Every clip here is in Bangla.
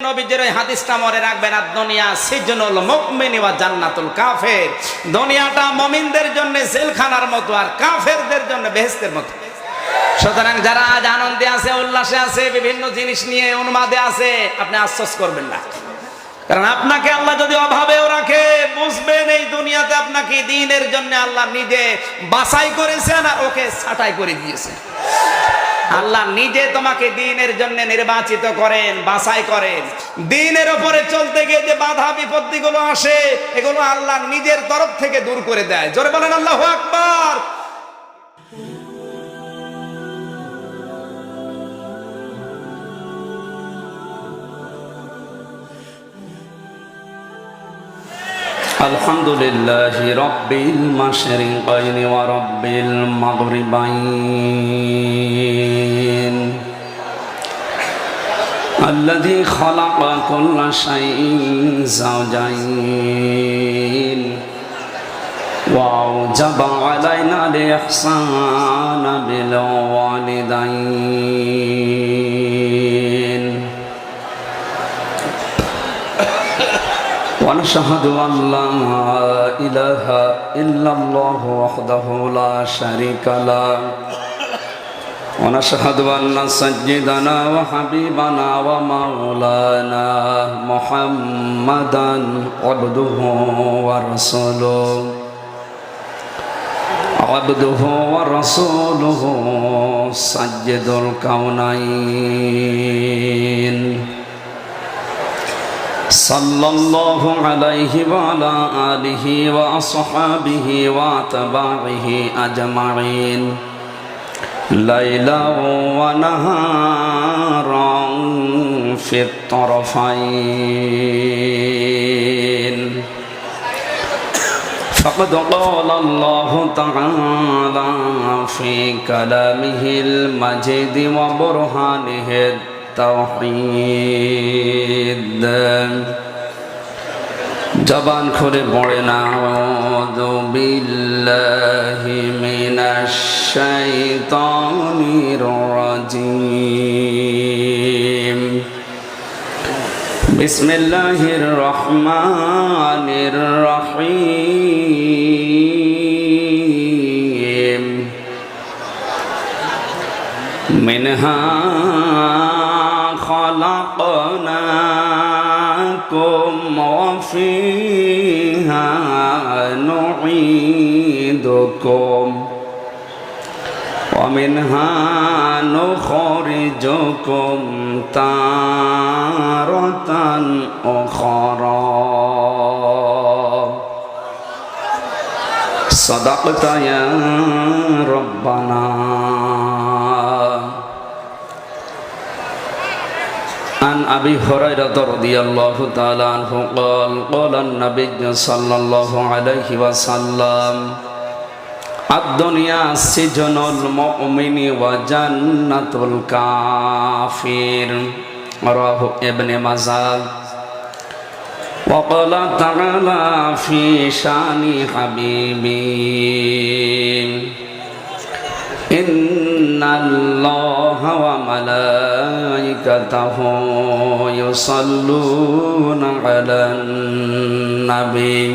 নবীজির ওই হাদিসটা মনে রাখবেন, আর দুনিয়া সিজনুল মুমিনি ওয়া জান্নাতুল কাফির। দুনিয়াটা মুমিনদের জন্য জেলখানার মতো আর কাফেরদের জন্য বেহেশতের মতো। সুতরাং যারা আজ আনন্দে আছে, উল্লাসে আছে, বিভিন্ন জিনিস নিয়ে উন্মাদে আছে, আপনি আফসোস করবেন না। কারণ আপনাকে আল্লাহ যদি অভাবেও রাখে, বুঝবেন এই দুনিয়াতে আপনাকে দ্বীনের জন্য আল্লাহ নিজে বাছাই করেছেন আর ওকে ছাঁটাই করে দিয়েছেন। আল্লাহ নিজে তোমাকে দ্বীনের জন্য নির্বাচিত করেন, বাছাই করেন। দ্বীনের উপরে চলতে গিয়ে যে বাধা বিপত্তিগুলো আসে, এগুলো আল্লাহ নিজের তরফ থেকে দূর করে দেয়। জোরে বলেন আল্লাহু আকবার। আলহামদুলিল্লাহি রাব্বিল মাশরিকাইনি ওয়া রাব্বিল মাগরিবাইন আল্লাযী খালাকা কুল্লা শাইইন যাওজাইন ওয়া আওজাবা আলাইনাল ইহসানা বিল ওয়ালিদাইন ونشهد أن لا إله إلا الله وحده لا شريك له ونشهد أن سيدنا وحبيبنا ومولانا محمدا عبده ورسوله سيد الكونين صلى الله عليه وعلى آله وأصحابه وأتباعه أجمعين ليلا ونهارا في الطرفين فقد قال الله تعالى في كلامه المجيد وبرهانه التوحيد জবান খুলে পড়েন আউযু বিল্লাহি মিনাশ শাইতানির রাজীম বিসমিল্লাহির রহমানির রহিম মিনহা خلقناكم وفيها نعيدكم ومنها نخرجكم تارة أخرى صدقت يا ربنا عن أبي هريرة رضي الله تعالى عنه قال قال النبي صلى الله عليه وسلم الدنيا سجن المؤمن وجنة الكافر رواه ابن ماجه وقال تعالى في شان حبيبي إن الله وملائكته يصلون على النبي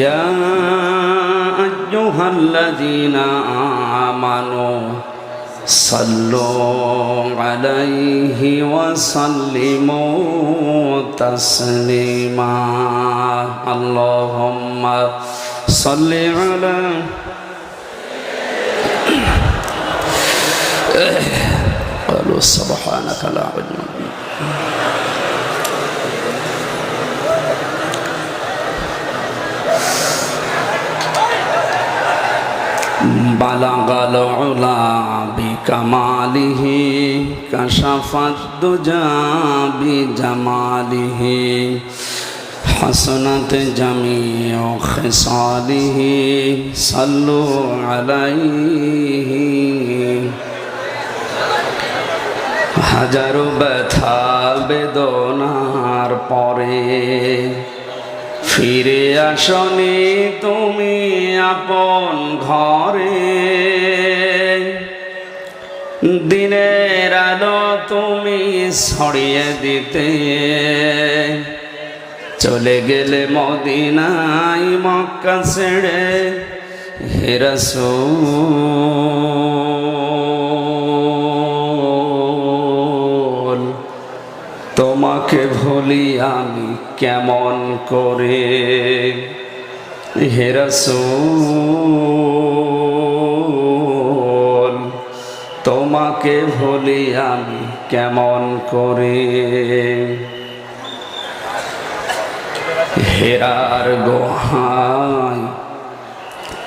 يا أيها الذين آمنوا صلوا عليه وسلموا تسليما اللهم صل على قالوا سبحانك لا علم بلغ العلا بكماله كشف الدجى بجماله حسنت جميع خصاله صلوا عليه হাজারো ব্যথা বেদনার পরে ফিরে আসনি তুমি আপন ঘরে দিনের আলো তুমি ছড়িয়ে দিতে চলে গেলে মদিনায় মক্কা ছেড়ে হে রাসূল তোমাকে ভুলি আমি কেমন করে হে রাসূল তোমাকে ভুলি আমি কেমন করে হেরার গোহায়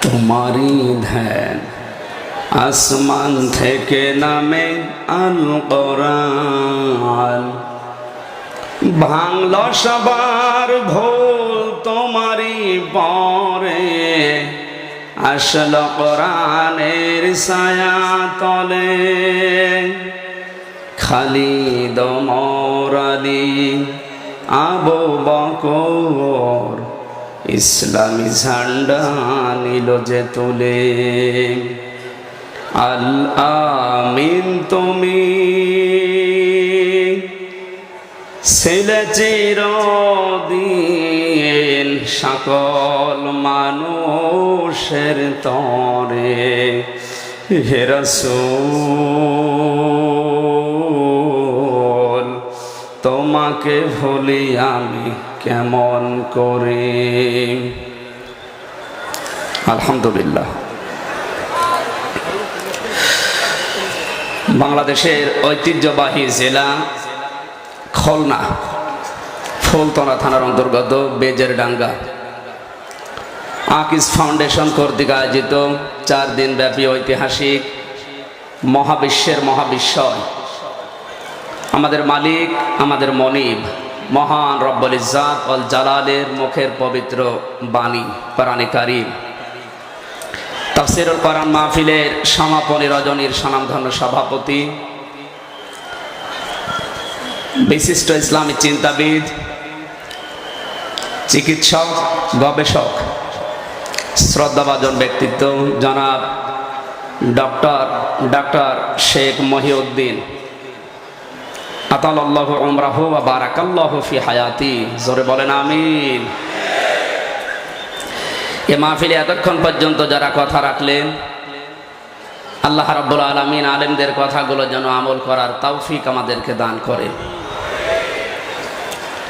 তোমারই ধ্যান আসমান থেকে নামে আল কোরআন ভাঙল সবার ভুল তোমারই পরে আসল কোরআনের ছায়া তলে খালিদ ওমর আলী আবু বকর ইসলামী ঝান্ডা নিল যে তুলে আল আমিন তুমি ছিলে চিরদিন সকল মানুষের তরে হে রাসূল তোমাকে ভুলি আমি কেমন করে আলহামদুলিল্লাহ। বাংলাদেশের ঐতিহ্যবাহী জেলা খুলনা ফুলতলা থানার অন্তর্গত বেজেরডাঙ্গা আকিজ ফাউন্ডেশন কর্তৃক আয়োজিত 4 দিন ব্যাপী ঐতিহাসিক মহাবিশ্বের মহাবিস্ময় আমাদের মালিক আমাদের মনিব মহান রব্বুল ইজ্জাত ওয়াল জালালের মুখের পবিত্র বাণী কোরআনে কারীম তাফসীরুল কোরআন মাহফিলের সমাপনী রজনীর স্বনামধন্য সভাপতি বিশিষ্ট ইসলামী চিন্তাবিদ চিকিৎসক গবেষক শ্রদ্ধাভাজন ব্যক্তিত্ব জনাব ডক্টর শেখ মহিউদ্দিন আতালাল্লাহু উমরাহু ওয়া বারাকাল্লাহু ফি হায়াতি জোরে বলেন আমিন। এ মাহফিলে এতক্ষণ পর্যন্ত যারা কথা রাখলেন আল্লাহ রাব্বুল আলামিন আলেমদের কথাগুলো যেন আমল করার তৌফিক আমাদেরকে দান করেন।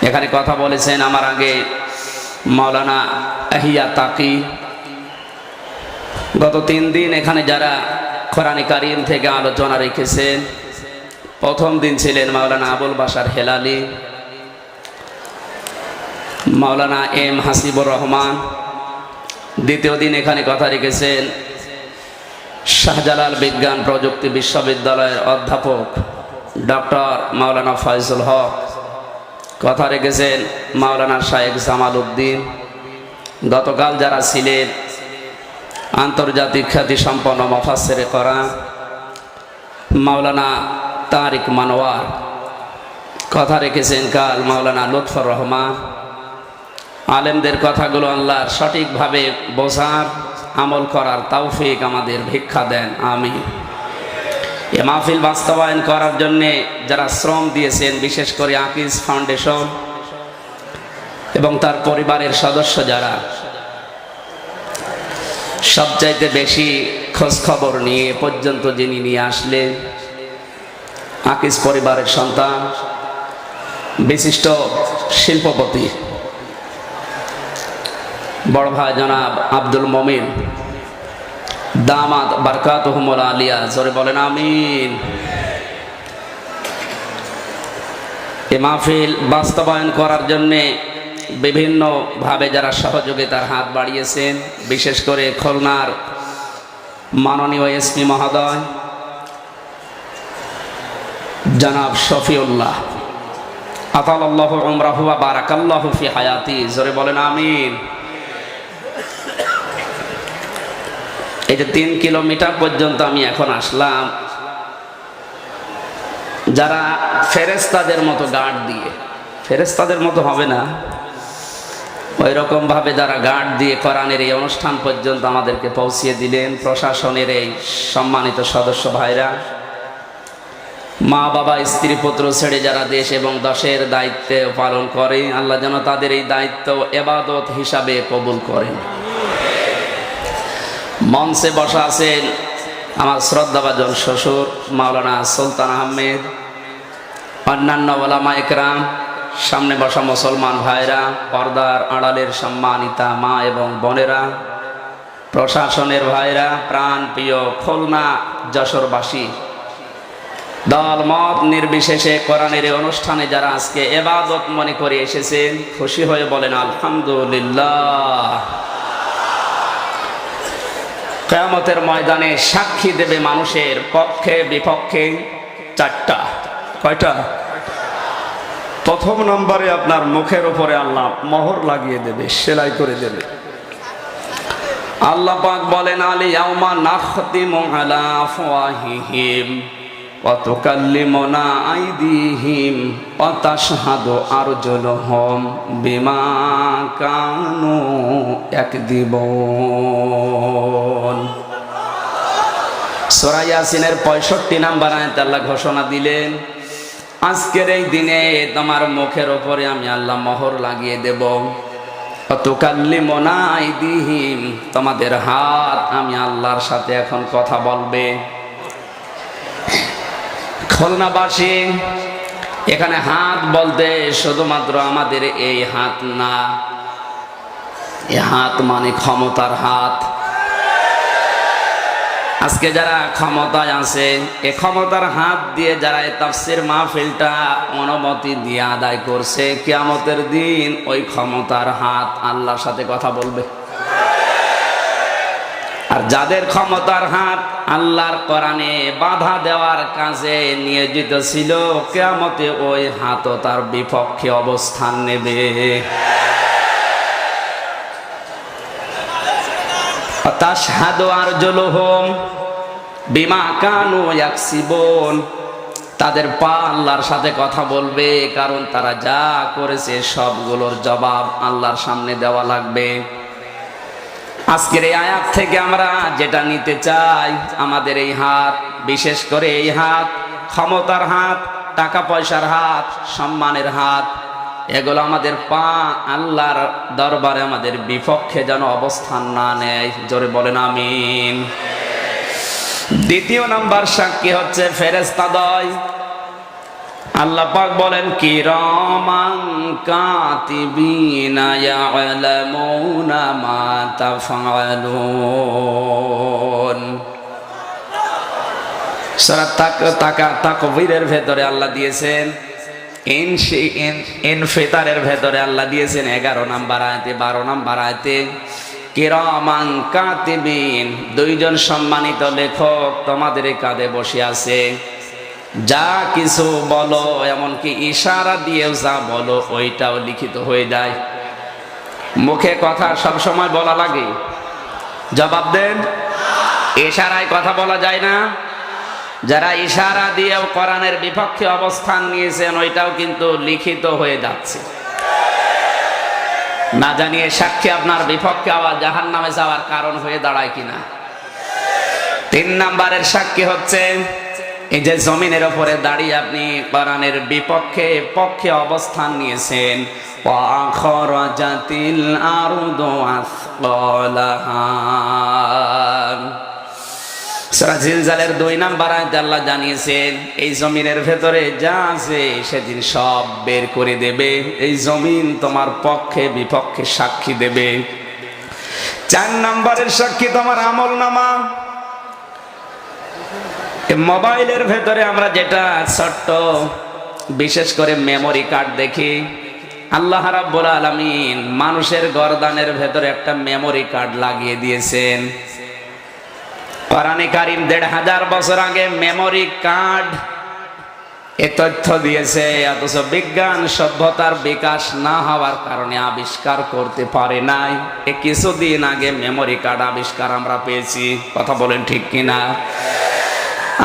এখানে কথা বলেছেন আমার আগে মাওলানা আহিয়া তাকি। গত 3 দিন এখানে যারা কোরআনে কারীম থেকে আলোচনা রেখেছেন, প্রথম দিন ছিলেন মাওলানা আবুল বাশার হেলালি, মাওলানা এম হাসিবুর রহমান। দ্বিতীয় দিন এখানে কথা রেখেছেন শাহজালাল বিজ্ঞান প্রযুক্তি বিশ্ববিদ্যালয়ের অধ্যাপক ডক্টর মাওলানা ফয়জুল হক। কথা রেখেছেন মাওলানা শায়েখ জামাল উদ্দিন। গতকাল যারা ছিলেন আন্তর্জাতিক খ্যাতি সম্পন্ন মুফাসসিরে কোরআন মাওলানা তারিক মানওয়ার। কথা রেখেছেন কাল মাওলানা লুৎফর রহমান। আলেমদের কথাগুলো আল্লাহর সঠিকভাবে বোঝার আমল করার তৌফিক আমাদের ভিক্ষা দেন আমিন। এ মাহফিল বাস্তবায়ন করার জন্যে যারা শ্রম দিয়েছেন, বিশেষ করে আকিজ ফাউন্ডেশন এবং তার পরিবারের সদস্য যারা সবচাইতে বেশি খোঁজ খবর নিয়ে পর্যন্ত যিনি নিয়ে আসলেন আকিজ পরিবারের সন্তান বিশিষ্ট শিল্পপতি বড় ভাই জনাব আব্দুল মমিন দামাত বারকাতুহুমুল আলিয়া জোরে বলেন আমিন। এই মাহফিল বাস্তবায়ন করার জন্যে বিভিন্নভাবে যারা সহযোগিতার হাত বাড়িয়েছেন, বিশেষ করে খুলনার মাননীয় এসপি মহোদয় জনাব শফিউল্লাহ আতালাল্লাহু উমরাহু ওয়া বারাকাল্লাহু ফি হায়াতি জোরে বলেন আমিন। এই যে 3 কিলোমিটার পর্যন্ত আমি এখন আসলাম, যারা ফেরেশতাদের মতো গার্ড দিয়ে, ফেরেশতাদের মতো হবে না, ওই রকম ভাবে যারা গার্ড দিয়ে কোরআনের এই অনুষ্ঠান পর্যন্ত আমাদেরকে পৌঁছিয়ে দিলেন, প্রশাসনের এই সম্মানিত সদস্য ভাইরা, মা বাবা স্ত্রী পুত্র ছেড়ে যারা দেশ এবং দেশের দায়িত্ব পালন করে, আল্লাহ যেন তাদের এই দায়িত্ব ইবাদত হিসাবে কবুল করেন। মঞ্চে বসা আছেন আমার শ্রদ্ধাভাজন শ্বশুর মাওলানা সুলতান আহমেদ, অন্যান্য ওলামা একরাম, সামনে বসা মুসলমান ভাইরা, পর্দার আড়ালের সম্মানিতা মা এবং বোনেরা, প্রশাসনের ভাইরা, প্রাণ প্রিয় খুলনা যশোরবাসী, দল মত নির্বিশেষে কোরআনের এই অনুষ্ঠানে যারা আজকে ইবাদত মনে করে এসেছেন, খুশি হয়ে বলেন আলহামদুলিল্লাহ। কিয়ামতের ময়দানে সাক্ষী দেবে মানুষের পক্ষে বিপক্ষে চারটা। কয়টা? প্রথম নম্বরে আপনার মুখের উপরে আল্লাহ মোহর লাগিয়ে দেবে, সেলাই করে দেবে। আল্লাহ পাক বলেন আল ইয়াউমা নাখতিমু আলা আফওয়াহিহিম ওয়া তুকাল্লিমুনা আইদিহিম ওয়া তাশহাদু আরজুলুহুম বিমা কানু ইয়াকদিবুন। সূরা ইয়াসিনের 65 নম্বর আয়াতে আল্লাহ ঘোষণা দিলেন, আজকের এই দিনে তোমার মুখের উপরে আমি আল্লাহ মোহর লাগিয়ে দেব। তুকাল্লিমুনা আইদিহিম, তোমাদের হাত আমি আল্লাহর সাথে এখন কথা বলবে। খুলনাবাসী, এখানে হাত বলতে শুধুমাত্র আমাদের এই হাত না, এই হাত মানে ক্ষমতার হাত। আজকে যারা ক্ষমতায় আছে, এই ক্ষমতার হাত দিয়ে যারা এই তাফসীর মাহফিলটা অনুমতি দিয়ে আদায় করছে, কিয়ামতের দিন ওই ক্ষমতার হাত আল্লাহর সাথে কথা বলবে। আর যাদের ক্ষমতার হাত আল্লাহর কোরআনে বাধা দেওয়ার কাজে নিয়োজিত ছিল, কিয়ামতে ওই হাতও তার বিপক্ষে অবস্থান নেবে। তাশহাদু আরজুলুহুম বিমা কানু ইয়াকসিবুন, তাদের পা আল্লাহর সাথে কথা বলবে, কারণ তারা যা করেছে সবগুলোর জবাব আল্লাহর সামনে দেওয়া লাগবে। আজকের এই আয়াত থেকে আমরা যেটা নিতে চাই, আমাদের এই হাত, বিশেষ করে এই হাত, ক্ষমতার হাত, টাকা পয়সার হাত, সম্মানের হাত, এগুলো আমাদের পা আল্লাহর দরবারে আমাদের বিপক্ষে যেন অবস্থান না নেয়। জোরে বলেন আমিন। দ্বিতীয় নাম্বার সাক্ষী হচ্ছে ফেরেশতাদ্বয়। আল্লাহ পাক বলেন কিরামান কাতিবিনা ইয়ালামুনা মা তাফআলুন। সূরা তাকবীরের ভেতরে আল্লাহ দিয়েছেন, ইনফিতারের ভেতরে আল্লাহ দিয়েছেন 11 নাম্বার আয়াতে, 12 নাম্বার আয়াতে কিরামান কাতিবিন, দুইজন সম্মানিত লেখক তোমাদের কাঁধে বসে আছে। যা কিছু বলো, এমনকি ইশারা দিয়েও যা বলো, ওইটাও লিখিত হয়ে যায়। মুখে কথা সব সময় বলা লাগে? জবাব দেন। ইশারায় কথা বলা যায় না? যারা ইশারা দিয়েও কোরআনের বিপক্ষে অবস্থান নিয়েছেন, ওইটাও কিন্তু লিখিত হয়ে যাচ্ছে। না জানিয়ে সাক্ষী আপনার বিপক্ষে আবার জাহান্নামে যাওয়ার কারণ হয়ে দাঁড়ায় কিনা। 3 নাম্বারের সাক্ষী হচ্ছে এই যে জমিনের উপরে দাঁড়িয়ে আপনি কোরআনের বিপক্ষে পক্ষে অবস্থান নিয়েছেন। ওয়া আখরাজাতিল আরদু আসকালাহা, সূরা জিলজালের 2 নাম্বার আয়াতে আল্লাহ জানিয়েছেন, এই জমিনের ভেতরে যা আছে সেদিন সব বের করে দেবে। এই জমিন তোমার পক্ষে বিপক্ষে সাক্ষী দেবে। 4 নাম্বারের সাক্ষী তোমার আমলনামা। মোবাইলের ভেতরে আমরা যেটা ছোট্ট বিশেষ করে মেমোরি কার্ড দেখি, আল্লাহ রাব্বুল আলামিন মানুষের গর্দানের ভেতরে একটা মেমোরি কার্ড লাগিয়ে দিয়েছেন। কোরআনে কারীম 1500 বছর আগে মেমোরি কার্ড এ তথ্য দিয়েছে, অথচ বিজ্ঞান সভ্যতার বিকাশ না হওয়ার কারণে আবিষ্কার করতে পারে নাই। এ কিছুদিন আগে মেমোরি কার্ড আবিষ্কার আমরা পেয়েছি। কথা বলেন ঠিক কিনা?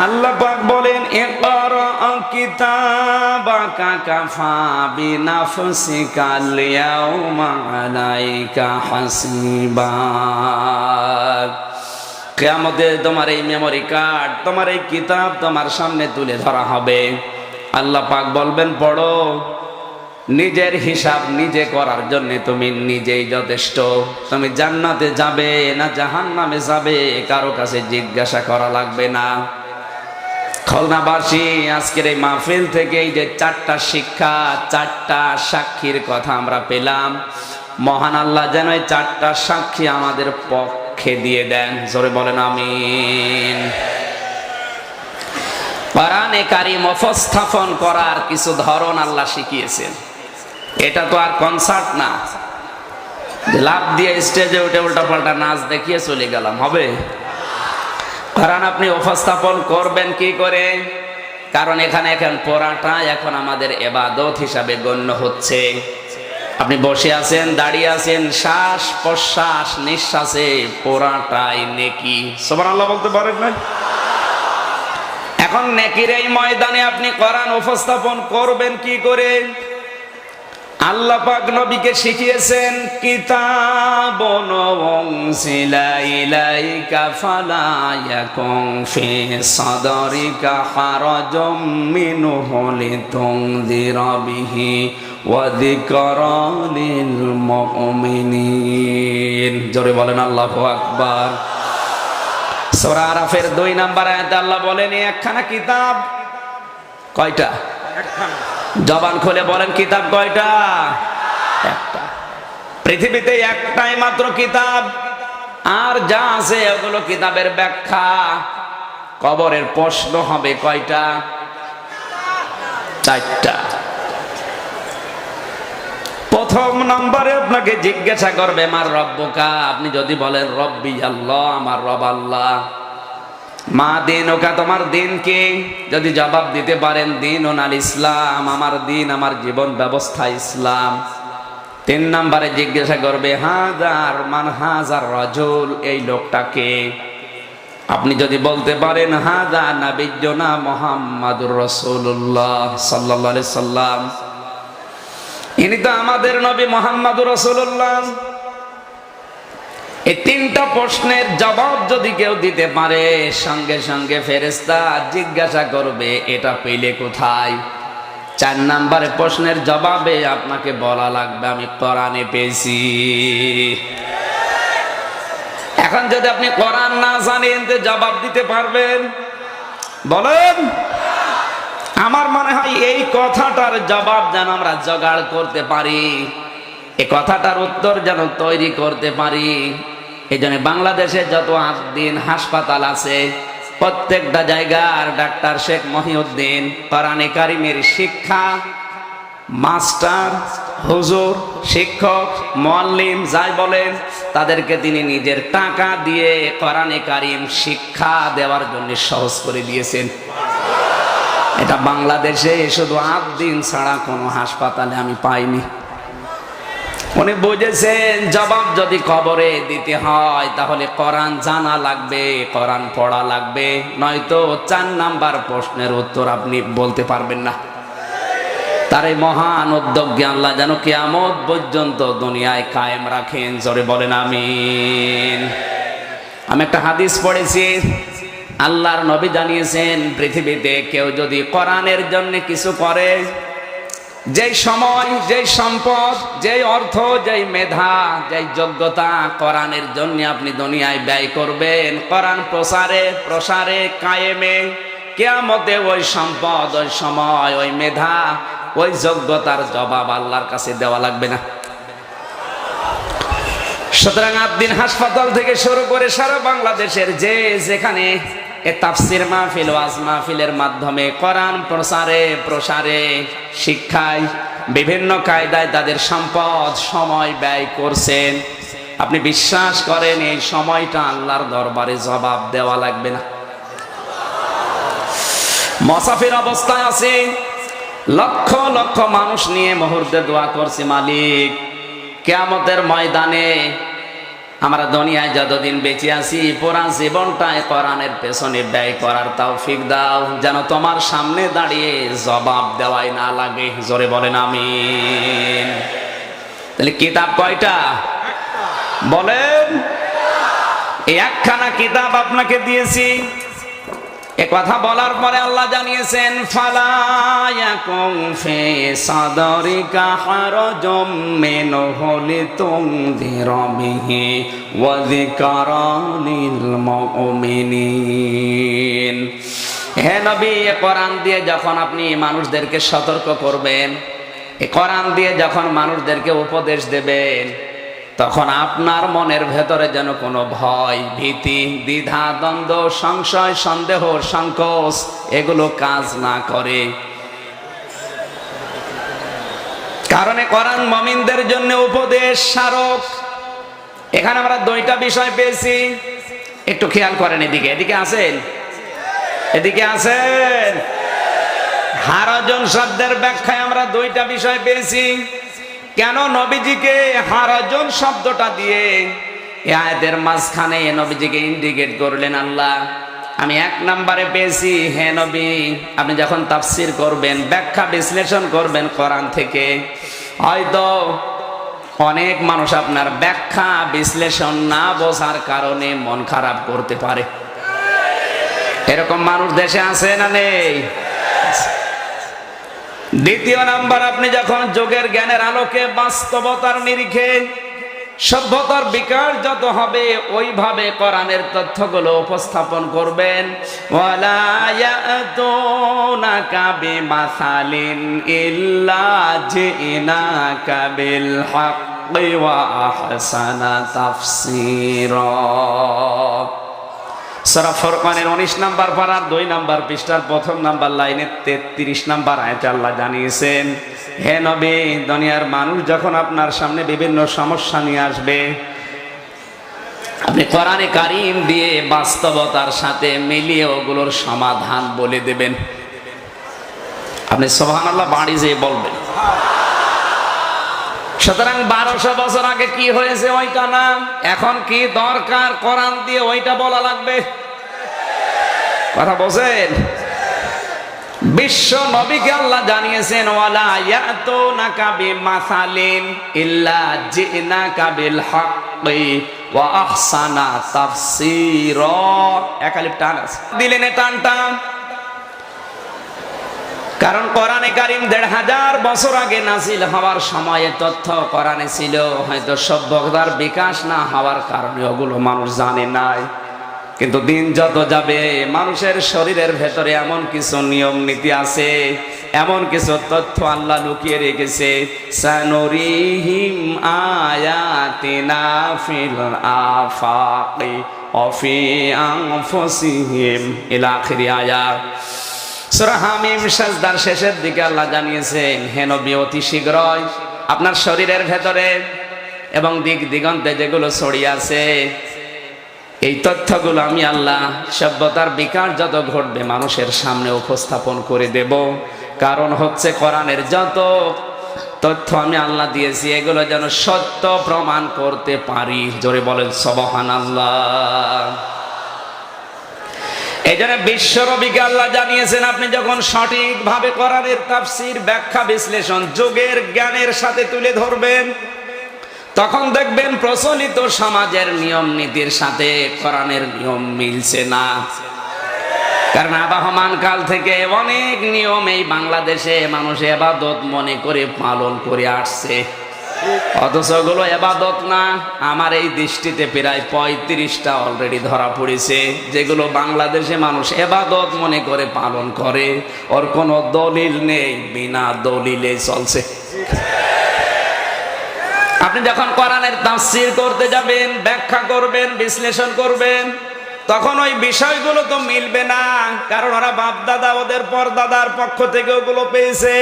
আল্লাহ পাক বলেন ইকরা কিতাবাকা কাফা বিনাফসিকা আল-ইয়াউমা আলাইকা হাসিবা। কিয়ামতে তোমার এই মেমোরি কার্ড, তোমার এই কিতাব তোমার সামনে তুলে ধরা হবে। আল্লাহ পাক বলবেন, পড়ো। নিজের হিসাব নিজে করার জন্য তুমি নিজেই যথেষ্ট। তুমি জান্নাতে যাবে না জাহান্নামে যাবে কারো কাছে জিজ্ঞাসা করা লাগবে না। খুলনাবাসী, আজকের এই মাহফিল থেকে এই যে 4টা শিক্ষা, 4টা সাক্ষীর কথা আমরা পেলাম, মহান আল্লাহ যেন এই 4টা সাক্ষী আমাদের পক্ষে দিয়ে দেন। জোরে বলেন আমিন। কোরআনে কারীম উপস্থাপন করার কিছু ধরন আল্লাহ শিখিয়েছেন। এটা তো আর কনসার্ট না, লাভ দিয়ে স্টেজে উঠে উল্টাপাল্টা নাচ দেখিয়ে চলে গেলাম, হবে? কোরআন আপনি উপস্থাপন করবেন কি করে? কারণ এখানে এখন পড়াটা এখন আমাদের ইবাদত হিসাবে গণ্য হচ্ছে। আপনি বসে আছেন, দাঁড়িয়ে আছেন, শ্বাস প্রশ্বাস নিঃশ্বাসে পড়াটাই নেকি। সুবহানাল্লাহ বলতে পারেন না? এখন নেকির এই ময়দানে আপনি কোরআন উপস্থাপন করবেন কি করে? আল্লাহ পাক নবীকে শিখিয়েছেন, কিতাবুন উনজিলা ইলাইকা ফালা ইয়াকুন ফি সাদরিকা হারাজুম মিনহু লিতুনযিরা বিহি ওয়া যিকরা লিল মুমিনিন। জোরে বলেন আল্লাহু আকবার। সূরা আরাফের 2 নম্বর আয়াতে আল্লাহ বলেন, একখানা কিতাব। কয়টা? একখানা। জবান খুলে বলেন, কিতাব কয়টা? একটা। পৃথিবীতে একটাই মাত্র কিতাব, আর যা আছে ওগুলো কিতাবের ব্যাখ্যা। কবরের প্রশ্ন হবে কয়টা? 4টা। প্রথম নম্বরে আপনাকে জিজ্ঞাসা করবে, মার রব্বুকা। আপনি যদি বলেন রব্বি আল্লাহ, আমার রব আল্লাহ। মা দিনুকা, তোমার দিন কি? যদি জবাব দিতে পারেন দীনুন আল ইসলাম, আমার দিন আমার জীবন ব্যবস্থা ইসলাম। 3 নম্বরে জিজ্ঞাসা করবে, হাজার মান হাজার রাজুল, এই লোকটাকে। আপনি যদি বলতে পারেন হাজা নাবিয়্যুনা মুহাম্মাদুর রাসূলুল্লাহ সাল্লাল্লাহু আলাইহি সাল্লাম, ইনি তো আমাদের নবী মুহাম্মাদুর রাসূলুল্লাহ। এই 3টা প্রশ্নের জবাব যদি কেউ দিতে পারে, সঙ্গে সঙ্গে ফেরেশতা জিজ্ঞাসা করবে এটা পেলে কোথায়? 4 নম্বরে প্রশ্নের জবাবে আপনাকে বলা লাগবে আমি কোরআনে পেয়েছি। এখন যদি আপনি কোরআন না জানেন তো জবাব দিতে পারবেন? বলেন। আমার মনে হয় এই কথাটার জবাব যেন আমরা জোগাড় করতে পারি, এই কথাটার উত্তর যেন তৈরি করতে পারি। এই জন্য বাংলাদেশে যত দিন হাসপাতাল আছে, প্রত্যেকটা জায়গার ডাক্তার শেখ মহিউদ্দিন কোরআনে কারিমের শিক্ষা মাস্টার, হুজুর, শিক্ষক, মুআল্লিম যাই বলেন, তাদেরকে তিনি নিজের টাকা দিয়ে কোরআনে কারিম শিক্ষা দেওয়ার জন্য সহজ করে দিয়েছেন। এটা বাংলাদেশে শুধু 8 দিন ছাড়া কোনো হাসপাতালে আমি পাইনি। উনি বুঝেছেন জবাব যদি কবরে দিতে হয় তাহলে কোরআন জানা লাগবে, কোরআন পড়া লাগবে, নয়তো 4 নাম্বার প্রশ্নের উত্তর আপনি বলতে পারবেন না। তার এই মহান উদ্যোগে আল্লাহ যেন কিয়ামত পর্যন্ত দুনিয়ায় কায়েম রাখেন। জোরে বলেন আমিন। আমি একটা হাদিস পড়েছি, আল্লাহর নবী জানিয়েছেন পৃথিবীতে কেউ যদি কোরআনের জন্য কিছু করে, যেই সময়, যেই সম্পদ, যেই অর্থ, যেই মেধা, যেই যোগ্যতা কোরআনের জন্য আপনি দুনিয়ায় ব্যয় করবেন, কোরআন প্রসারে প্রসারে কায়েমে, কিয়ামতে ওই সম্পদ, ওই সময়, ওই মেধা, ওই যোগ্যতার জবাব আল্লাহর কাছে দেওয়া লাগবে না। সুতরাং 8 দিন হাসপাতাল থেকে শুরু করে সারা বাংলাদেশের যে যেখানে তাফসীর মাহফিল, ওয়াজ মাহফিলের মাধ্যমে কোরআন প্রসারে প্রসারে শিক্ষায় বিভিন্ন কায়দায় তাদের সম্পদ সময় ব্যয় করছেন, আপনি বিশ্বাস করেন এই সময়টা আল্লাহর দরবারে জবাব দেওয়া লাগবে না। মুসাফির অবস্থায় আছে, লক্ষ লক্ষ মানুষ নিয়ে মুহূর্তে দোয়া করছি, মালিক কিয়ামতের ময়দানে আমরা দুনিয়ায় যতদিন বেঁচে আছি পুরা জীবনটায় কোরআনের পেছনে ব্যয় করার তৌফিক দাও, যেন তোমার সামনে দাঁড়িয়ে জবাব দেওয়াই না লাগে। জোরে বলেন আমিন। তাহলে কিতাব কয়টা? বলেন। এই একখানা কিতাব আপনাকে দিয়েছি। এ কথা বলার পরে আল্লাহ জানিয়েছেন, ফালা ইয়াকুম ফি সাদরিকা হারাজুম মিনহু লিতুনযিরা বিহি ওয়া যিকরা লিল মুমিনিন। হে নবী, এ কোরআন দিয়ে যখন আপনি মানুষদেরকে সতর্ক করবেন, এ কোরআন দিয়ে যখন মানুষদেরকে উপদেশ দেবেন, তখন আপনার মনের ভেতরে যেন কোনো ভয়, ভীতি, দ্বিধা, দ্বন্দ্ব, সংশয়, সন্দেহ, সংকোচ এগুলো কাজ না করে। কারণ কোরআন মুমিনদের জন্য উপদেশ স্মারক। এখানে আমরা দুইটা বিষয় পেয়েছি, একটু খেয়াল করেন। এদিকে এদিকে আছেন, এদিকে আছেন। হারাজন শব্দের ব্যাখ্যায় আমরা দুইটা বিষয় পেয়েছি। কেন নবীজিকে হারাজন শব্দটা দিয়ে এই আয়াতের মাঝখানে নবীজিকে ইন্ডিকেট করলেন আল্লাহ? আমি এক নম্বরে পেয়েছি, হে নবী, আপনি যখন তাফসির করবেন, ব্যাখ্যা বিশ্লেষণ করবেন কোরআন থেকে, হয়তো অনেক মানুষ আপনার ব্যাখ্যা বিশ্লেষণ না বোঝার কারণে মন খারাপ করতে পারে। এরকম মানুষ দেশে আছে না নেই? দ্বিতীয় নাম্বার, আপনি যখন যোগের জ্ঞানের আলোকে বাস্তবতার নিরিখে সভ্যতার বিকাশ যত হবে ওইভাবে কোরআনের তথ্যগুলো উপস্থাপন করবেন। ওয়ালা ইয়াতুনাকা বিমাসালিন ইল্লা জিনাকা বিল হাক্কি ওয়া আহসানা তাফসীরা। সূরা ফুরকানের 19 নম্বর পারার 2 নম্বর পৃষ্ঠার 1 নম্বর লাইনে 33 নম্বর আয়াতে আল্লাহ জানিয়েছেন, হে নবী, দুনিয়ার মানুষ যখন আপনার সামনে বিভিন্ন সমস্যা নিয়ে আসবে, আপনি কোরআনে কারীম দিয়ে বাস্তবতার সাথে মিলিয়ে ওগুলোর সমাধান বলে দেবেন। আপনি সুবহানাল্লাহ বাড়ি যেয়ে বলবেন। সুতরাং 1200 বছর আগে কি হয়েছে ওইটা না, এখন কি দরকার কোরআন দিয়ে ওইটা বলা লাগবে। কথা বলেন। বিশ্ব নবীকে আল্লাহ জানিয়েছেন, ওয়ালা ইয়াতুনাকা বিমাসালিন ইল্লা জিনাকা বিল হাক্কি ওয়া আহসানা তাফসীরা। একালিপ টান আছে, দিলেন টানটা। কারণ কোরআনে কারীম 1500 বছর আগে নাজিল হওয়ার সময়ে তথ্য কোরআনে ছিল, হয়তো সভ্যতার বিকাশ না হওয়ার কারণে ওগুলো মানুষ জানে নাই। কিন্তু দিন যত যাবে মানুষের শরীরের ভেতরে এমন কিছু নিয়ম নীতি আছে, এমন কিছু তথ্য আল্লাহ লুকিয়ে রেখেছে। সানুরিহিম আয়াতিনা ফিল আফাকি ওয়া ফি আনফুসিহিম ইলা আখিরি আয়াত। সূরা হামিম সাজদার শেষের দিকে আল্লাহ জানিয়েছেন, হে নবী, অতি শীঘ্রই আপনার শরীরের ভেতরে এবং দিক দিগন্তে যেগুলো ছড়িয়ে আছে, এই তথ্যগুলো আমি আল্লাহ সভ্যতার বিকাশ যত ঘটবে মানুষের সামনে উপস্থাপন করে দেব। কারণ হচ্ছে কোরআনের যত তথ্য আমি আল্লাহ দিয়েছি এগুলো যেন সত্য প্রমাণ করতে পারি। জোরে বলেন সুবহানাল্লাহ। এই জন্য বিশ্বনবীকে আল্লাহ জানিয়েছেন, আপনি যখন সঠিকভাবে কোরআনের তাফসীর, ব্যাখ্যা, বিশ্লেষণ যুগের জ্ঞানের সাথে তুলে ধরবেন, তখন দেখবেন প্রচলিত সমাজের নিয়ম নীতির সাথে কোরআনের নিয়ম মিলছে না। কারণ আবহমান কাল থেকে অনেক নিয়ম এই বাংলাদেশে মানুষ ইবাদত মনে করে পালন করে আসছে, অথচ ওগুলো ইবাদত না। আমার এই দৃষ্টিতে প্রায় 35টা অলরেডি ধরা পড়েছে যেগুলো বাংলাদেশে মানুষ ইবাদত মনে করে পালন করে, ওর কোনো দলিল নেই, বিনা দলিলে চলছে। আপনি যখন কোরআনের তাফসীর করতে যাবেন, ব্যাখ্যা করবেন, বিশ্লেষণ করবেন, তখন ওই বিষয়গুলো তো মিলবে না। কারণ ওরা বাপ দাদা, ওদের পরদাদার পক্ষ থেকে ওগুলো পেয়েছে।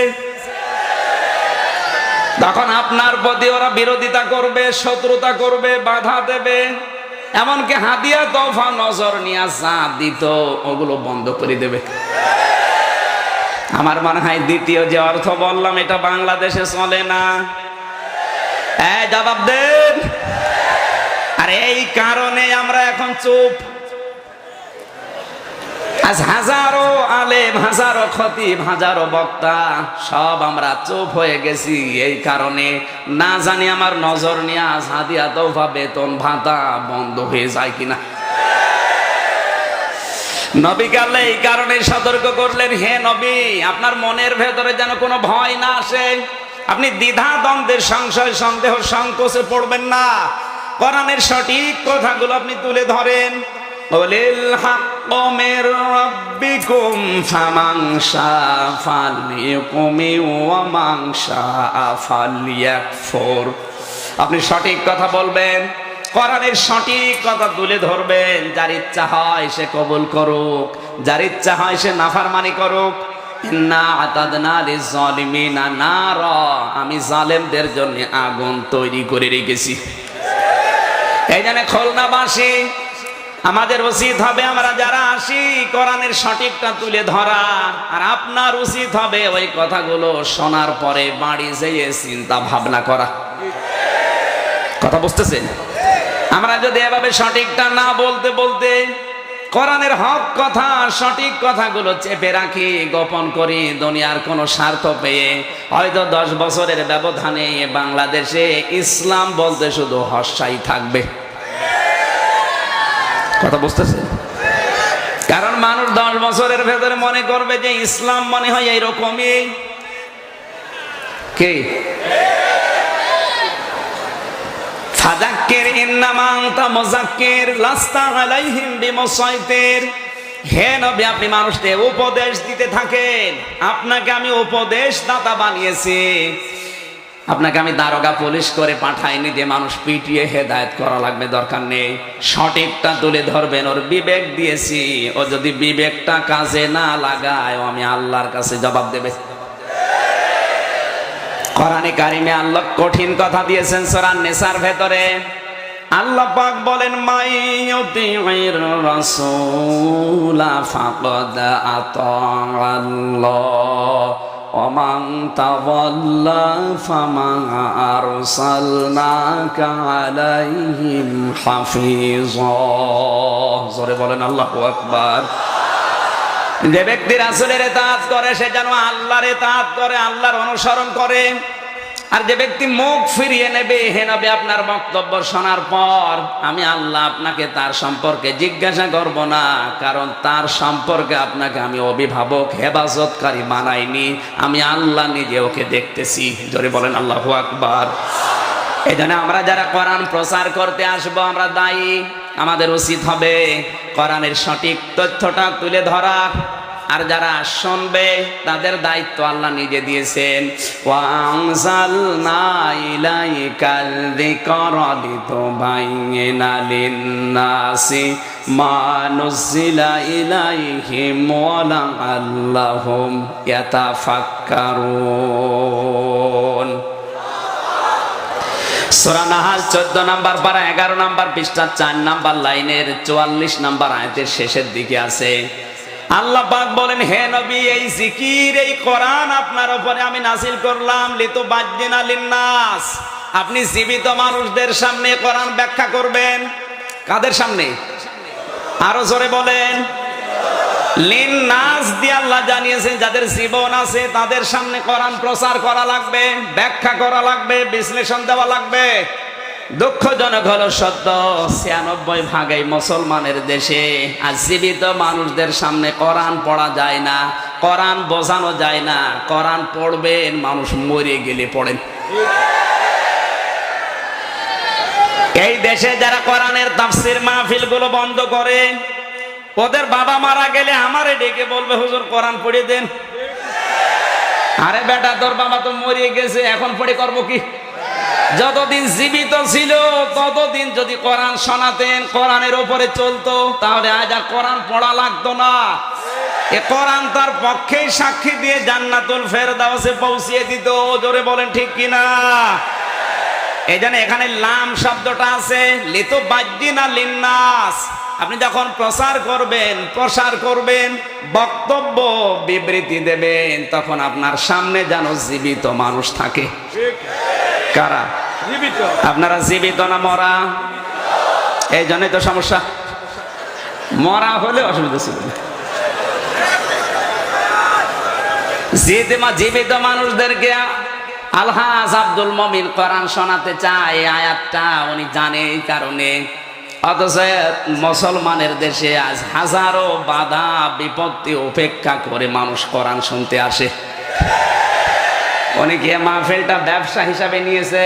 তখন আপনার প্রতি ওরা বিরোধিতা করবে, শত্রুতা করবে, বাধা দেবে, এমনকি হাদিয়া, তোফা, নজর নিয়ে যা দিত ওগুলো বন্ধ করে দেবে। আমার মনে হয় দ্বিতীয় যে অর্থ বললাম এটা বাংলাদেশে চলে না। জবাব দেন। আর এই কারণে আমরা এখন চুপ। আজ হাজারো আলেম, হাজারো খতিব, হাজারো বক্তা সব আমরা চুপ হয়ে গেছি এই কারণে, না জানি আমার নজর নিয়ে আজ হাদিয়া তওফা বেতন ভাতা বন্ধ হয়ে যায় কিনা। নবীকে আল্লাহ এই কারণে সতর্ক করলেন, হে নবী, আপনার মনের ভেতরে যেন কোনো ভয় না আসে, আপনি দ্বিধা দ্বন্দ্বের, সংশয় সন্দেহ সংকোচে পড়বেন না, কোরআনের সঠিক কথাগুলো আপনি তুলে ধরেন। ওয়ালিল হাক্কু মির রাব্বিকুম ফামান শাআ ফালইউমিন ওয়া মান শাআ ফালইয়াকফুর। আপনি সঠিক কথা বলবেন, কোরআনের সঠিক কথা তুলে ধরবেন, যার ইচ্ছা হয় সে কবুল করুক, যার ইচ্ছা হয় সে নাফরমানি করুক। ইন্না আতাদনা লিয-যালিমিনা নারা, আমি জালেমদের জন্য আগুন তৈরি করে রেখেছি। এই জন্য খুলনাবাসী আমাদের উচিত হবে, আমরা যারা আসি কোরআনের সঠিকটা তুলে ধরা, আর আপনার উচিত হবে ওই কথাগুলো শোনার পরে বাড়ি যেয়ে চিন্তা ভাবনা করা। কথা বুঝতেছেন? আমরা যদি এভাবে সঠিকটা না বলতে বলতে কোরআনের হক কথা, সঠিক কথাগুলো চেপে রাখি, গোপন করি, দুনিয়ার কোনো স্বার্থ পেয়ে, হয়তো 10 বছরের ব্যবধানে বাংলাদেশে ইসলাম বলতে শুধু হর্ষাই থাকবে। কথা বুঝতেছেন? কারণ মানুষ 10 বছরের ভেতরে মনে করবে যে ইসলাম মনে হয় এইরকমই। কে? ফাযাক্কির ইন্নামা আনতা মুযাক্কির লাস্তা আলাইহিম বিমুসাইতির। হে নবী, আপনি মানুষকে উপদেশ দিতে থাকেন, আপনাকে আমি উপদেশদাতা বানিয়েছি, আপনাকে আমি দারোগা পুলিশ করে পাঠাইনি যে মানুষ পিটিয়ে হেদায়েত করা লাগবে, দরকার নেই। সঠিকটা তুলে ধরবেন, ওর বিবেক দিয়েছি, ও যদি বিবেকটা কাজে না লাগায় ও আমি আল্লাহর কাছে জবাব দেবে। কোরআনে কারিমে আল্লাহ কঠিন কথা দিয়েছেন সূরা নিসার ভেতরে। আল্লাহ পাক বলেন, মাইয়ুতির রাসূলা ফাকাদ আতাআল্লাহ ওয়া মান তাওয়াল্লা ফামা আরসালনাকা আলাইহিম হাফিজা। জোরে বলেন আল্লাহু আকবার। যে ব্যক্তি রাসূলের ইতাআত করে সে যেন আল্লাহর ইতাআত করে, আল্লাহর অনুসরণ করে। আর যে ব্যক্তি মুখ ফিরিয়ে নেবে, হে নবী, আপনার বক্তব্য শোনার পর আমি আল্লাহ আপনাকে তার সম্পর্কে জিজ্ঞাসা করব না, কারণ তার সম্পর্কে আপনাকে আমি অভিভাবক, হেফাজতকারী বানাইনি, আমি আল্লাহ নিজে ওকে দেখতেছি। জোরে বলেন আল্লাহু আকবার। এই জন্য আমরা যারা কোরআন প্রচার করতে আসবো, আমরা দায়ী, আমাদের উচিত হবে কোরআনের সঠিক তথ্যটা তুলে ধরা। আর যারা শুনবে তাদের দায়িত্ব আল্লাহ নিজে দিয়েছেন। ওয়া আনজালনা ইলাইকাল যিকরা লিতুবাইয়িনা লিন-নাসি মা নুজিলা ইলাইহিম ওয়া লাআল্লাহুম ইয়াতাফাক্কারুন। সূরা নাহাল 14 নম্বর পারা 11 নম্বর পৃষ্ঠা 4 নম্বর লাইনের 44 নম্বর আয়াতের শেষের দিকে আছে। আল্লাহ পাক বলেন, হে নবী, এই জিকির, এই কোরআন আপনার উপরে আমি নাযিল করলাম লিতুবাজ্জিনা লিন-নাস, আপনি জীবিত মানুষদের সামনে কোরআন ব্যাখ্যা করবেন। কাদের সামনে? আরো জোরে বলেন। লিন-নাস দিয়ে আল্লাহ জানিয়েছেন যাদের জীবন আছে তাদের সামনে কোরআন প্রচার করা লাগবে, ব্যাখ্যা করা লাগবে, বিশ্লেষণ দেওয়া লাগবে। দুঃখজনক হলো সত্য, 96% এই মুসলমানের দেশে আজ জীবিত মানুষদের সামনে কোরআন পড়া যায় না, কোরআন বোঝানো যায় না। কোরআন পড়বেন, মানুষ মরে গেলে পড়েন। এই দেশে যারা কোরআনের তাফসীর মাহফিল গুলো বন্ধ করে, ওদের বাবা মারা গেলে আমারে ডেকে বলবে, হুজুর কোরআন পড়িয়ে দেন। আরে বেটা, তোর বাবা তো মরে গেছে, এখন পড়ে করবো কি? যতদিন জীবিত ছিল ততদিন যদি কোরআন শোনাতেন, কোরআনের উপরে চলতো, তাহলে আজ আর কোরআন পড়া লাগতো না। এ কোরআন তার পক্ষেই সাক্ষী দিয়ে জান্নাতুল ফেরদাউসে পৌঁছিয়ে দিত। জোরে বলেন ঠিক কিনা? এই জন্য এখানে লাম শব্দটা আছে, লিতুবাজ্জিনা লিন-নাস। আপনি যখন প্রচার করবেন, বক্তব্য বিবৃতি দেবেন, তখন আপনার সামনে যেন জীবিত মানুষ থাকে। কারা? জীবিত। আপনারা জীবিত না মরা? এই জন্যই তো সমস্যা। মরা হলে অসুবিধা ছিল না। জীবিত মানুষদেরকে আলহাজ আব্দুল মমিন কোরআন শোনাতে চায়, আয়াতটা উনি জানে এই কারণে। অথচ মুসলমানের দেশে আজ হাজারো বাধা বিপত্তি উপেক্ষা করে মানুষ কোরআন শুনতে আসে। উনি কি মাহফিলটা ব্যবসা হিসাবে নিয়েছে?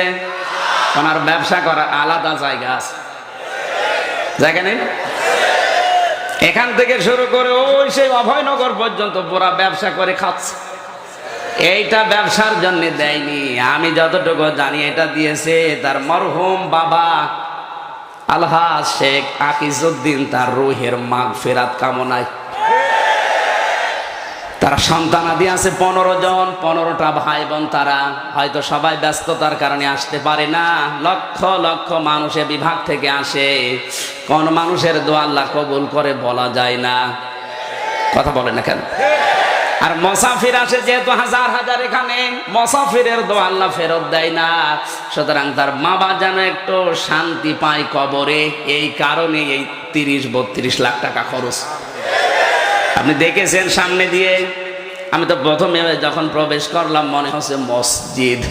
ওনার ব্যবসা করার আলাদা জায়গা আছে, জায়গা নেই? এখান থেকে শুরু করে ওই সেই অভয়নগর পর্যন্ত পুরা ব্যবসা করে খাচ্ছে। এইটা ব্যবসার জন্য দেয়নি, আমি যতটুকু জানি এটা দিয়েছে তার মরহুম বাবা আলহাজ শেখ আকিজউদ্দিন, তার রুহের মাগফিরাত কামনায়। তারা সন্তানাদি আছে 15 জন, 15টা ভাই বোন। তারা হয়তো সবাই ব্যস্ততার কারণে আসতে পারে না। লক্ষ লক্ষ মানুষের বিভাগ থেকে আসে, কোন মানুষের দোয়া আল্লাহ কবুল করে বলা যায় না। কথা বলে না কেন? আর মুসাফির আসে যেহেতু হাজার হাজার, এখানে মুসাফিরের দোয়া আল্লাহ ফেরত দেয় না। সুতরাং তার বাবা যেন একটু শান্তি পায় কবরে, এই কারণে এই 30-32 লাখ টাকা খরচ। আপনি দেখেছেন সামনে দিয়ে, আমি তো প্রথমে যখন প্রবেশ করলাম মনে হচ্ছে মসজিদ।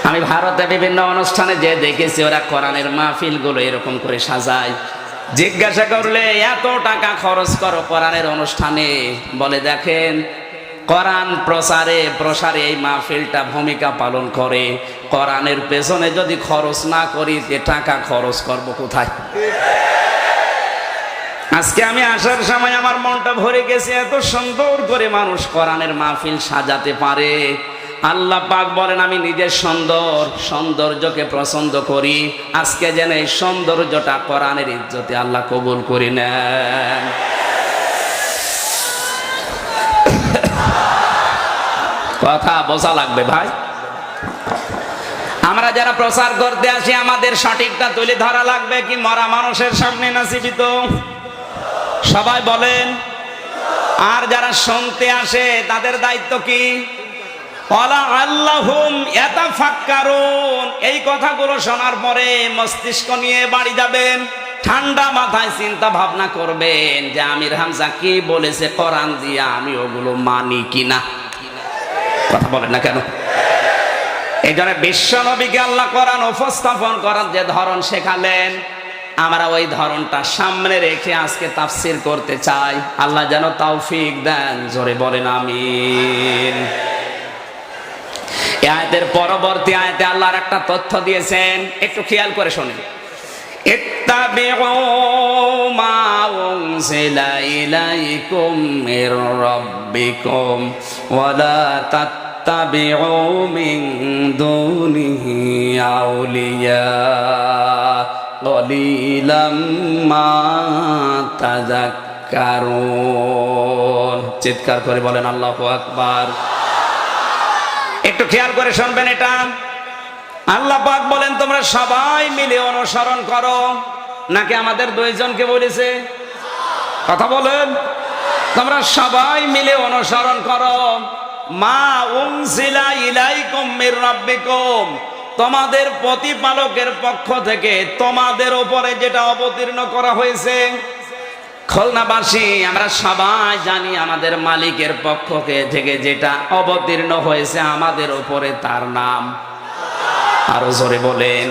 আমি ভারতে বিভিন্ন অনুষ্ঠানে যে দেখেছি ওরা কোরআনের মাহফিল গুলো এরকম করে সাজায়। জিজ্ঞাসা করলে এত টাকা খরচ করো কোরআনের অনুষ্ঠানে, বলে দেখেন কোরআন প্রসারে এই মাহফিলটা ভূমিকা পালন করে। কোরআনের পেছনে যদি খরচ না করি টাকা খরচ করব কোথায়? আজকে আমি আসার সময় আমার মনটা ভরে গেছে, এত সুন্দর করে মানুষ কোরআনের মাহফিল সাজাতে পারে। আল্লাহ পাক বলেন আমি নিজের সৌন্দর্যকে পছন্দ করি। আজকে যেন এই সৌন্দর্যটা কোরআনের ইজ্জতে আল্লাহ কবুল করে নেন। কথা বোঝা লাগবে ভাই। আমরা যারা প্রচার করতে আসি আমাদের সঠিকটা তুলে ধরা লাগবে। কি মরা মানুষের সামনে না জীবিত? সবাই বলেন। আর যারা শুনতে আসে তাদের দায়িত্ব কি? এই কথাগুলো শোনার পরে মস্তিষ্ক নিয়ে বাড়ি যাবেন, ঠান্ডা মাথায় চিন্তা ভাবনা করবেন যে আমির হামজা কি বলেছে কোরআন দিয়ে আমি ওগুলো মানি কিনা। কথা বলেন না কেন? এই জন্য বিশ্ব নবীকে আল্লাহ কোরআন উপস্থাপন করার যে ধরন শেখালেন, আমরা ওই ধরনটা সামনে রেখে আজকে তাফসীর করতে চাই। আল্লাহ যেন তৌফিক দেন, জোরে বলেন আমিন। এই আয়াতের পরবর্তী আয়াতে আল্লাহর একটা তথ্য দিয়েছেন, একটু খেয়াল করে শুনুন। ইত্তাবিউ মা উনজিলা ইলাইকুম মির রাব্বিকুম ওয়া লা তাত্তাবিউ মিন দুনিহি আউলিয়া কলিলাম মা তাযাক্কারুন। চিৎকার করে বলেন আল্লাহু আকবার। একটু খেয়াল করে শুনবেন এটা। আল্লাহ পাক বলেন তোমরা সবাই মিলে অনুসরণ করো, নাকি আমাদের দুইজনকে বলেছে? কথা বলেন। তোমরা সবাই মিলে অনুসরণ করো মা উনজিলা ইলাইকুম মির রাব্বিকুম, তোমাদের প্রতিপালকের পক্ষ থেকে তোমাদের উপরে যেটা অবতীর্ণ করা হয়েছে। খুলনাবাসী আমরা সবাই জানি আমাদের মালিকের পক্ষ থেকে যেটা অবতীর্ণ হয়েছে আমাদের উপরে, তার নাম আরো জোরে বলেন।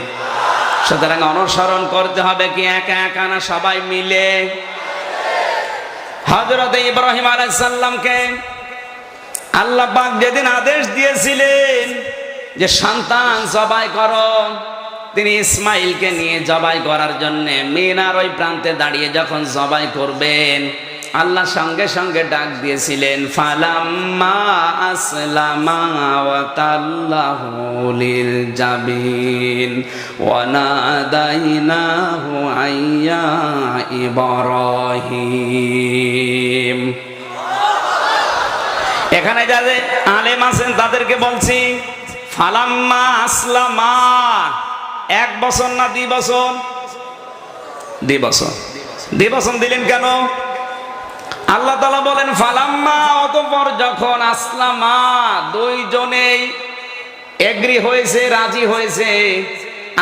সুতরাং অনুসরণ করতে হবে কি একা একা না সবাই মিলে? হযরত ইব্রাহিম আলাইহিস সালামকে আল্লাহ পাক যেদিন আদেশ দিয়েছিলেন যে সন্তান জবাই করো, তিনি ইসমাইলকে নিয়ে জবাই করার জন্য মিনার ওই প্রান্তে দাঁড়িয়ে যখন জবাই করবেন, আল্লাহ সঙ্গে সঙ্গে ডাক দিয়েছিলেন ফালাম্মা আসলামা ওয়া তাল্লাহু লিল জাবিন ওয়া নাদাইনাহু আইয়া ইব্রাহিম। এখানে যাদের আলেম আছেন তাদেরকে বলছি ফালাম্মা আসলামা, 1 বছর না 2 বছর? 2 বছর। 2 বছর দিলেন কেন? আল্লাহ তাআলা বলেন ফালাম্মা, অতঃপর যখন আসলামা দুইজনেই এগ্রি হয়েছে, রাজি হয়েছে,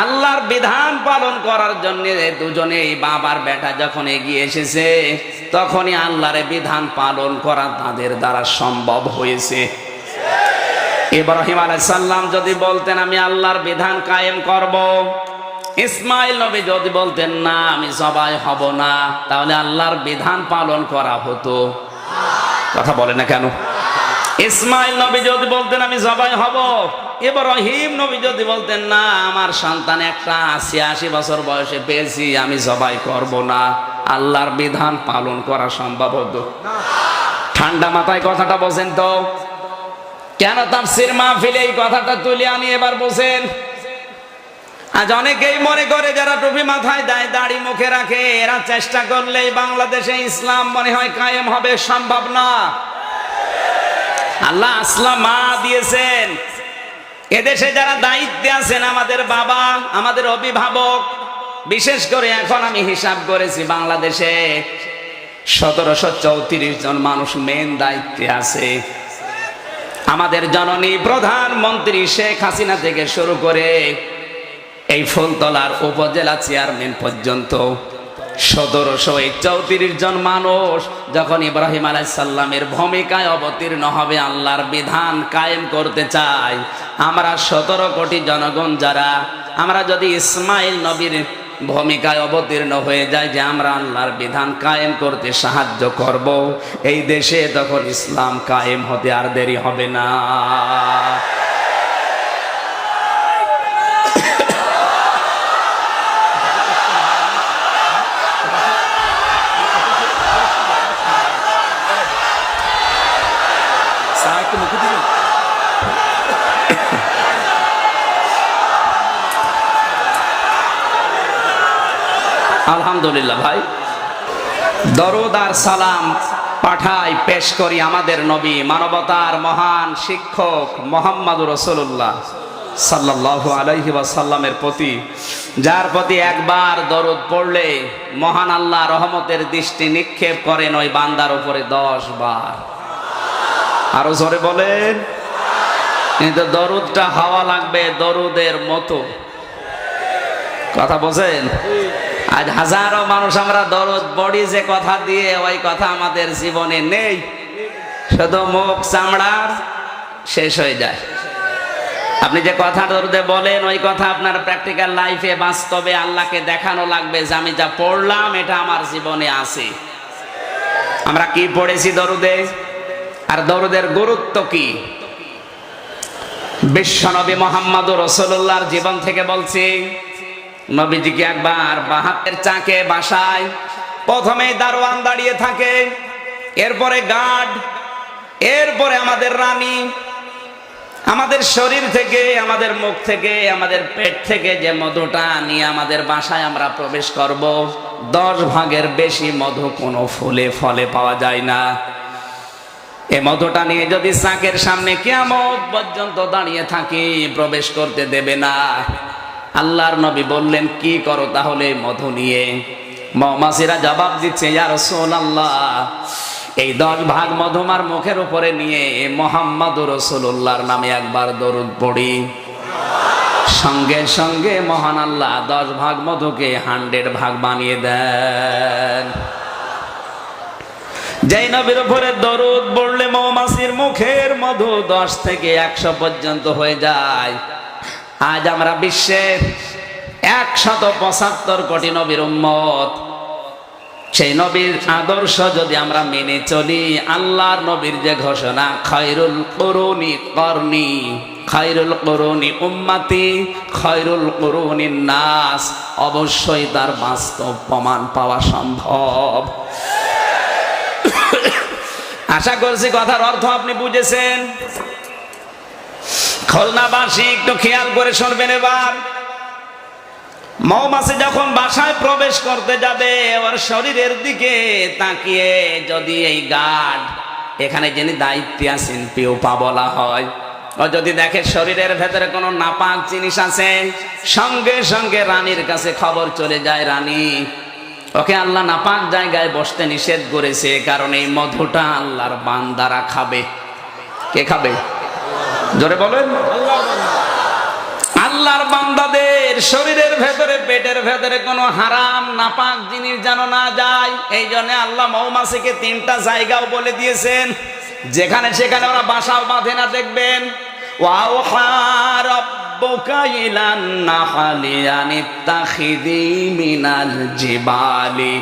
আল্লাহর বিধান পালন করার জন্য দুজনে বাবার বেটা যখন এগিয়ে এসেছে, তখনই আল্লাহর বিধান পালন করা তাদের দ্বারা সম্ভব হয়েছে। ইব্রাহিম আলাইহিস সালাম যদি বলতেন আমি আল্লাহর বিধান কায়েম করব, ইসমাইল নবী যদি বলতেন না আমি জবাই হব না, তাহলে আল্লাহর বিধান পালন করা হতো? কথা বলে না কেন? ইসমাইল নবী যদি বলতেন আমি জবাই হব, ইব্রাহিম নবী যদি বলতেন না আমার সন্তান একটা ৮০ বছর বয়সে পেয়েছি আমি জবাই করব না, আল্লাহর বিধান পালন করা সম্ভব হতো? ঠান্ডা মাথায় কথাটা বলছেন তো। কেন তাফসীর মাহফিলে এই কথাটা তুলে আনি এবার বলছেন? আজ অনেকেই মনে করে যারা টুপি মাথায় দেয়, দাড়ি মুখে রাখে, এরা চেষ্টা করলেই বাংলাদেশে ইসলাম মনে হয় কায়েম হবে। সম্ভব না। আল্লাহ আসলাম মা দিয়েছেন। এদেশে যারা দায়িত্বে আছেন, আমাদের বাবা, আমাদের অভিভাবক, বিশেষ করে এখন আমি হিসাব করেছি বাংলাদেশে ১৭৩৪ জন মানুষ মেন দায়িত্বে আছে। আমাদের জননী প্রধানমন্ত্রী শেখ হাসিনা থেকে শুরু করে এই ফুলতলার উপজেলা চেয়ারম্যান পর্যন্ত ১৭৩৪ জন মানুষ যখন ইব্রাহিম আলাইহিস সালামের ভূমিকায় অবতীর্ণ হবে, আল্লাহর বিধান কায়েম করতে চায়, আমরা ১৭ কোটি জনগণ যারা, আমরা যদি ইসমাইল নবীর ভূমিকায় অবতীর্ণ হয়ে যায় যে আমরা আল্লাহর বিধান কায়েম করতে সাহায্য করব, এই দেশে তখন ইসলাম কায়েম হতে আর দেরি হবে না। আলহামদুলিল্লাহ ভাই, দরুদ আর সালাম পাঠাই পেশ করি আমাদের নবী, মানবতার মহান শিক্ষক মুহাম্মদুর রাসূলুল্লাহ সাল্লাল্লাহু আলাইহি ওয়াসাল্লামের প্রতি, যার প্রতি একবার দরুদ পড়লে মহান আল্লাহ রহমতের দৃষ্টি নিক্ষেপ করেন ওই বান্দার উপরে 10 বার। আরো জোরে বলেন। কিন্তু দরুদটা হওয়া লাগবে দরুদের মতো। কথা বলেন? আজ হাজারো মানুষ আমরা দরুদ পড়ি যে কথা দিয়ে, ওই কথা আমাদের জীবনে নেই, শুধু মুখ চামড়ার শেষ হয়ে যায়। আপনি যে কথা দরুদে বলেন ওই কথা আপনার প্র্যাকটিক্যাল লাইফে, বাস্তবে আল্লাহকে দেখানো লাগবে যে আমি যা পড়লাম এটা আমার জীবনে আছে। আমরা কি পড়েছি দরুদে, আর দরুদের গুরুত্ব কি? বিশ্বনবী মুহাম্মদুর রাসূলুল্লাহর জীবন থেকে বলছি। নবীজিকে একবার বাহাতের চাকে বাসায় প্রথমে দারোয়ান দাঁড়িয়ে থাকে, এরপরে গার্ড, এরপরে আমাদের রানী। আমাদের শরীর থেকে, আমাদের মুখ থেকে, আমাদের পেট থেকে যে মধুটা নিয়ে আমাদের বাসায় আমরা প্রবেশ করব, 10 ভাগের বেশি মধু কোনো ফুলে ফলে পাওয়া যায় না। এই মধুটা নিয়ে যদি চাকের সামনে কিয়ামত পর্যন্ত দাঁড়িয়ে থাকি, প্রবেশ করতে দেবে না। আল্লাহর নবী বললেন কি করো তাহলে মধু নিয়ে? মৌমাছিরা জবাব দিচ্ছে ইয়া রাসূলুল্লাহ, এই 10 ভাগ মধু আমার মুখের উপরে নিয়ে মুহাম্মদুর রাসূলুল্লাহর নামে একবার দরুদ পড়ি, সঙ্গে সঙ্গে মহান আল্লাহ 10 ভাগ মধুকে 100 ভাগ বানিয়ে দেন। যেই নবীর উপরে দরুদ পড়লে মৌমাছির মুখের মধু 10 থেকে 100 পর্যন্ত হয়ে যায়। আজ আমরা বিশ্বের 175 কোটি নবীর উম্মত, সেই নবীর আদর্শ যদি আমরা মেনে চলি, আল্লাহর নবীর যে ঘোষণা খায়রুল কুরুনি করনি, খায়রুল কুরুনি উম্মতি, খায়রুল কুরুনিন নাস, অবশ্যই তার বাস্তব প্রমাণ পাওয়া সম্ভব। আশা করছি কথার অর্থ আপনি বুঝেছেন। খুলনাবাসী একটু খেয়াল করে শুনবেন এবার। মৌমাছি যখন বাসায় প্রবেশ করতে যাবে, ওর শরীরের দিকে তাকিয়ে যদি এই গার্ড, এখানে যিনি দায়িত্বে আছেন পিউপা বলা হয়, ও যদি দেখে শরীরের ভেতরে কোনো নাপাক জিনিস আছে, সঙ্গে সঙ্গে রানীর কাছে খবর চলে যায়, রানী ওকে আল্লাহ নাপাক জায়গায় বসতে নিষেধ করেছে, কারণ এই মধুটা আল্লাহর বান্দারা খাবে। কে খাবে? জোরে বলেন। আল্লাহর বান্দাদের শরীরের ভেতরে পেটের ভেতরে কোনো হারাম নাপাক জিনিস যেন না যায়, এই জন্য আল্লাহ মৌমাছিকে 3টা জায়গাও বলে দিয়েছেন, যেখানে সেখানে ওরা বাসা বাঁধে না। দেখবেন ওয়াওহা রাব্বুকা ইলান নাহলি আনিত্তাখিযি মিনাল জিবালি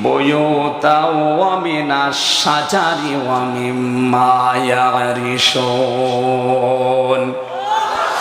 বুয়ুতা ওয়া মিনাশ শাজারি ওয়া মিম্মা ইয়ারিশুন।